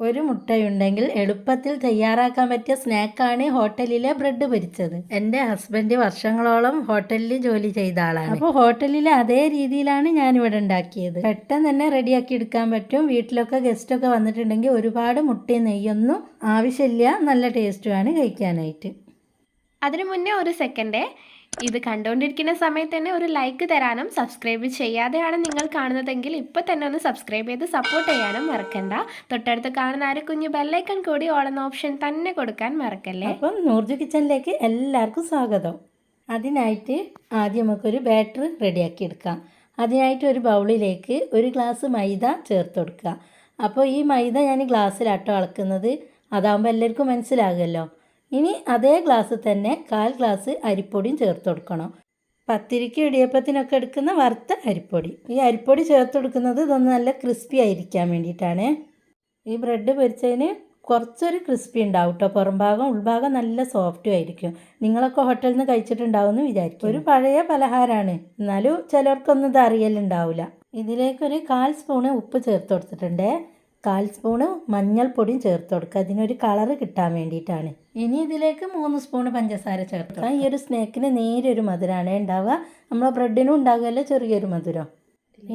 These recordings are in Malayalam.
ഒരു മുട്ടയുണ്ടെങ്കിൽ എളുപ്പത്തിൽ തയ്യാറാക്കാൻ പറ്റിയ സ്നാക്കാണ് ഹോട്ടലിലെ ബ്രെഡ് പൊരിച്ചത്. എൻ്റെ ഹസ്ബൻഡ് വർഷങ്ങളോളം ഹോട്ടലിൽ ജോലി ചെയ്ത ആളാണ്. അപ്പോൾ ഹോട്ടലിലെ അതേ രീതിയിലാണ് ഞാനിവിടെ ഉണ്ടാക്കിയത്. പെട്ടെന്ന് തന്നെ റെഡിയാക്കി എടുക്കാൻ പറ്റും. വീട്ടിലൊക്കെ ഗസ്റ്റൊക്കെ വന്നിട്ടുണ്ടെങ്കിൽ ഒരുപാട് മുട്ടയും നെയ്യൊന്നും ആവശ്യമില്ല. നല്ല ടേസ്റ്റുമാണ് കഴിക്കാനായിട്ട്. അതിനു മുന്നേ ഒരു സെക്കൻഡ്, ഇത് കണ്ടുകൊണ്ടിരിക്കുന്ന സമയത്ത് തന്നെ ഒരു ലൈക്ക് തരാനും സബ്സ്ക്രൈബ് ചെയ്യാതെയാണ് നിങ്ങൾ കാണുന്നതെങ്കിൽ ഇപ്പോൾ തന്നെ ഒന്ന് സബ്സ്ക്രൈബ് ചെയ്ത് സപ്പോർട്ട് ചെയ്യാനും മറക്കണ്ട. തൊട്ടടുത്ത് കാണുന്ന ഒരു കുഞ്ഞു ബെല്ലൈക്കൺ കൂടി ഓൾ എന്ന ഓപ്ഷൻ തന്നെ കൊടുക്കാൻ മറക്കല്ലേ. അപ്പം നൂർജു കിച്ചണിലേക്ക് എല്ലാവർക്കും സ്വാഗതം. അതിനായിട്ട് ആദ്യം നമുക്കൊരു ബാറ്റർ റെഡിയാക്കി എടുക്കാം. അതിനായിട്ട് ഒരു ബൗളിലേക്ക് ഒരു ഗ്ലാസ് മൈദ ചേർത്ത് കൊടുക്കുക. അപ്പോൾ ഈ മൈദ ഞാൻ ഗ്ലാസ്സിലാട്ടോ അളക്കുന്നത്, അതാകുമ്പോൾ എല്ലാവർക്കും മനസ്സിലാകുമല്ലോ. ഇനി അതേ ഗ്ലാസ് തന്നെ 1/4 ഗ്ലാസ് അരിപ്പൊടിയും ചേർത്ത് കൊടുക്കണം. പത്തിരിക്ക് ഇടിയപ്പത്തിനൊക്കെ എടുക്കുന്ന വറുത്ത അരിപ്പൊടി. ഈ അരിപ്പൊടി ചേർത്ത് കൊടുക്കുന്നത് ഇതൊന്ന് നല്ല ക്രിസ്പി ആയിരിക്കാൻ വേണ്ടിയിട്ടാണ്. ഈ ബ്രെഡ് പൊരിച്ചതിന് കുറച്ചൊരു ക്രിസ്പി ഉണ്ടാവും കേട്ടോ. പുറം ഭാഗം ഉൾഭാഗം നല്ല സോഫ്റ്റും ആയിരിക്കും. നിങ്ങളൊക്കെ ഹോട്ടലിൽ നിന്ന് കഴിച്ചിട്ടുണ്ടാവുമെന്ന് വിചാരിക്കും. ഒരു പഴയ പലഹാരമാണ്, എന്നാലും ചിലർക്കൊന്നും ഇത് അറിയലുണ്ടാവില്ല. ഇതിലേക്കൊരു 1/4 സ്പൂണ് ഉപ്പ് ചേർത്ത് കൊടുത്തിട്ടുണ്ട്. 1/4 സ്പൂണ് മഞ്ഞൾപ്പൊടിയും ചേർത്ത് കൊടുക്കുക. അതിനൊരു കളറ് കിട്ടാൻ വേണ്ടിയിട്ടാണ്. ഇനി ഇതിലേക്ക് 3 സ്പൂണ് പഞ്ചസാര ചേർക്കുക. ഈ ഒരു സ്നാക്കിന് നേരൊരു മധുരമാണ് ഉണ്ടാവുക. നമ്മളെ ബ്രെഡിനും ഉണ്ടാകുമല്ലോ ചെറിയൊരു മധുരം.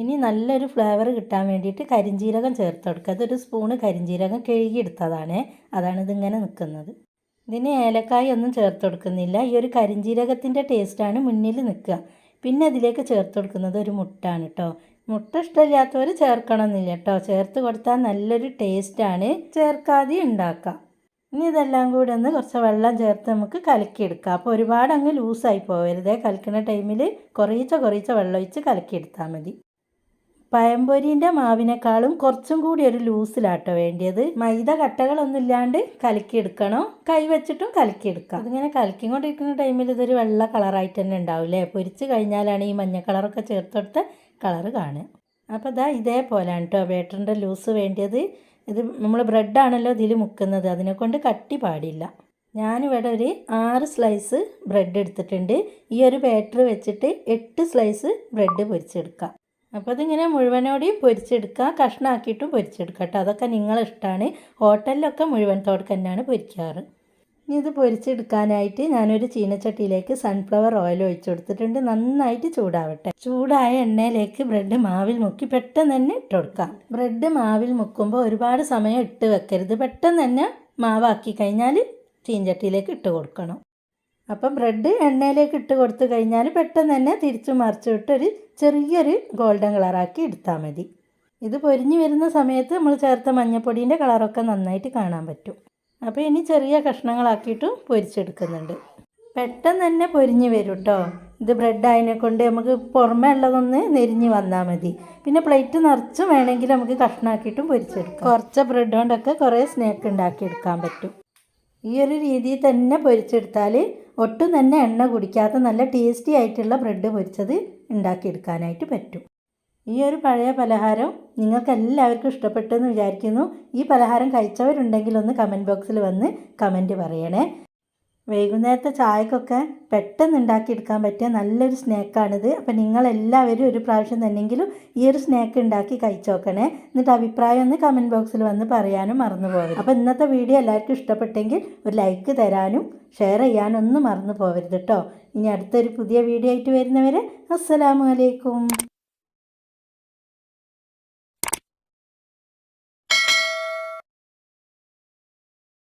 ഇനി നല്ലൊരു ഫ്ലേവർ കിട്ടാൻ വേണ്ടിയിട്ട് കരിഞ്ജീരകം ചേർത്ത് കൊടുക്കുക. അതൊരു സ്പൂണ് കരിഞ്ജീരകം കഴുകിയെടുത്തതാണ്, അതാണ് ഇതിങ്ങനെ നിൽക്കുന്നത്. ഇതിന് ഏലക്കായ ഒന്നും ചേർത്ത് കൊടുക്കുന്നില്ല. ഈ ഒരു കരിഞ്ജീരകത്തിൻ്റെ ടേസ്റ്റാണ് മുന്നിൽ നിൽക്കുക. പിന്നെ അതിലേക്ക് ചേർത്ത് കൊടുക്കുന്നത് ഒരു മുട്ടാണ് കേട്ടോ. മുട്ട ഇഷ്ടമില്ലാത്തവർ ചേർക്കണമെന്നില്ല കേട്ടോ. ചേർത്ത് കൊടുത്താൽ നല്ലൊരു ടേസ്റ്റാണ്. ചേർക്കാതെ ഉണ്ടാക്കാം. ഇനി ഇതെല്ലാം കൂടി ഒന്ന് കുറച്ച് വെള്ളം ചേർത്ത് നമുക്ക് കലക്കിയെടുക്കാം. അപ്പോൾ ഒരുപാട് അങ്ങ് ലൂസായി പോകരുതേ. കലക്കുന്ന ടൈമിൽ കുറച്ച് വെള്ളം ഒഴിച്ച് കലക്കിയെടുത്താൽ മതി. പഴംപൊരീൻ്റെ മാവിനേക്കാളും കുറച്ചും കൂടി ഒരു ലൂസിലാട്ടോ വേണ്ടിയത്. മൈദ കട്ടകളൊന്നും ഇല്ലാണ്ട് കലക്കിയെടുക്കണം. കൈ വെച്ചിട്ടും കലക്കിയെടുക്കാം. അതിങ്ങനെ കലക്കിക്കൊണ്ടിരിക്കുന്ന ടൈമിൽ ഇതൊരു വെള്ള കളറായിട്ട് തന്നെ ഉണ്ടാവില്ലേ. പൊരിച്ച് കഴിഞ്ഞാലാണ് ഈ മഞ്ഞ കളറൊക്കെ ചേർത്തെടുത്ത കളറ് കാണുക. അപ്പോൾ ഇതാ ഇതേപോലെയാണ് കേട്ടോ ബാറ്ററിൻ്റെ ലൂസ് വേണ്ടിയത്. ഇത് നമ്മൾ ബ്രെഡാണല്ലോ ഇതിൽ മുക്കുന്നത്, അതിനെക്കൊണ്ട് കട്ടി പാടില്ല. ഞാനിവിടെ ഒരു 6 സ്ലൈസ് ബ്രെഡ് എടുത്തിട്ടുണ്ട്. ഈ ഒരു ബാറ്റർ വെച്ചിട്ട് 8 സ്ലൈസ് ബ്രെഡ് പൊരിച്ചെടുക്കാം. അപ്പോൾ ഇതിങ്ങനെ മുഴുവനോടെയും പൊരിച്ചെടുക്കുക, കഷ്ണമാക്കിയിട്ടും പൊരിച്ചെടുക്കാം കേട്ടോ. അതൊക്കെ നിങ്ങളിഷ്ടമാണ്. ഹോട്ടലിലൊക്കെ മുഴുവനത്തോടെ തന്നെയാണ് പൊരിക്കാറ്. ഇനി ഇത് പൊരിച്ചെടുക്കാനായിട്ട് ഞാനൊരു ചീനച്ചട്ടിയിലേക്ക് സൺഫ്ലവർ ഓയിൽ ഒഴിച്ചു കൊടുത്തിട്ടുണ്ട്. നന്നായിട്ട് ചൂടാവട്ടെ. ചൂടായ എണ്ണയിലേക്ക് ബ്രെഡ് മാവിൽ മുക്കി പെട്ടെന്ന് തന്നെ ഇട്ട് കൊടുക്കാം. ബ്രെഡ് മാവിൽ മുക്കുമ്പോൾ ഒരുപാട് സമയം ഇട്ട് വെക്കരുത്. പെട്ടെന്ന് തന്നെ മാവാക്കി കഴിഞ്ഞാൽ ചീനച്ചട്ടിയിലേക്ക് ഇട്ട് കൊടുക്കണം. അപ്പം ബ്രെഡ് എണ്ണയിലേക്ക് ഇട്ട് കൊടുത്തു കഴിഞ്ഞാൽ പെട്ടെന്ന് തന്നെ തിരിച്ചു മറിച്ചു വിട്ടൊരു ചെറിയൊരു ഗോൾഡൻ കളറാക്കി എടുത്താൽ മതി. ഇത് പൊരിഞ്ഞു വരുന്ന സമയത്ത് നമ്മൾ ചേർത്ത മഞ്ഞൾപ്പൊടീൻ്റെ കളറൊക്കെ നന്നായിട്ട് കാണാൻ പറ്റും. അപ്പോൾ ഇനി ചെറിയ കഷ്ണങ്ങളാക്കിയിട്ടും പൊരിച്ചെടുക്കുന്നുണ്ട്. പെട്ടെന്ന് തന്നെ പൊരിഞ്ഞ് വരും കേട്ടോ. ഇത് ബ്രെഡ് അതിനെക്കൊണ്ട് നമുക്ക് പുറമേ ഉള്ളതൊന്ന് നെരിഞ്ഞ് വന്നാൽ മതി. പിന്നെ പ്ലേറ്റ് നിറച്ചും വേണമെങ്കിൽ നമുക്ക് കഷ്ണമാക്കിയിട്ടും പൊരിച്ചെടുക്കാം. കുറച്ച് ബ്രെഡ് കൊണ്ടൊക്കെ കുറേ സ്നാക്ക് ഉണ്ടാക്കിയെടുക്കാൻ പറ്റും. ഈ ഒരു രീതിയിൽ തന്നെ പൊരിച്ചെടുത്താൽ ഒട്ടും തന്നെ എണ്ണ കുടിക്കാത്ത നല്ല ടേസ്റ്റി ആയിട്ടുള്ള ബ്രെഡ് പൊരിച്ചത് ഉണ്ടാക്കിയെടുക്കാനായിട്ട് പറ്റും. ഈ ഒരു പഴയ പലഹാരം നിങ്ങൾക്ക് എല്ലാവർക്കും ഇഷ്ടപ്പെട്ടെന്ന് വിചാരിക്കുന്നു. ഈ പലഹാരം കഴിച്ചവരുണ്ടെങ്കിൽ ഒന്ന് കമൻറ്റ് ബോക്സിൽ വന്ന് കമൻറ്റ് പറയണേ. വൈകുന്നേരത്തെ ചായക്കൊക്കെ പെട്ടെന്ന് ഉണ്ടാക്കിയെടുക്കാൻ പറ്റിയ നല്ലൊരു സ്നാക്കാണിത്. അപ്പോൾ നിങ്ങളെല്ലാവരും ഒരു പ്രാവശ്യം തന്നെങ്കിലും ഈ ഒരു സ്നാക്ക് ഉണ്ടാക്കി കഴിച്ചു നോക്കണേ. എന്നിട്ട് അഭിപ്രായം ഒന്ന് കമൻറ്റ് ബോക്സിൽ വന്ന് പറയാനും മറന്നു പോകരുത്. അപ്പോൾ ഇന്നത്തെ വീഡിയോ എല്ലാവർക്കും ഇഷ്ടപ്പെട്ടെങ്കിൽ ഒരു ലൈക്ക് തരാനും ഷെയർ ചെയ്യാനും ഒന്നും മറന്നു പോകരുത് കേട്ടോ. ഇനി അടുത്തൊരു പുതിയ വീഡിയോ ആയിട്ട് വരുന്നവരെ അസ്സലാമു അലൈക്കും.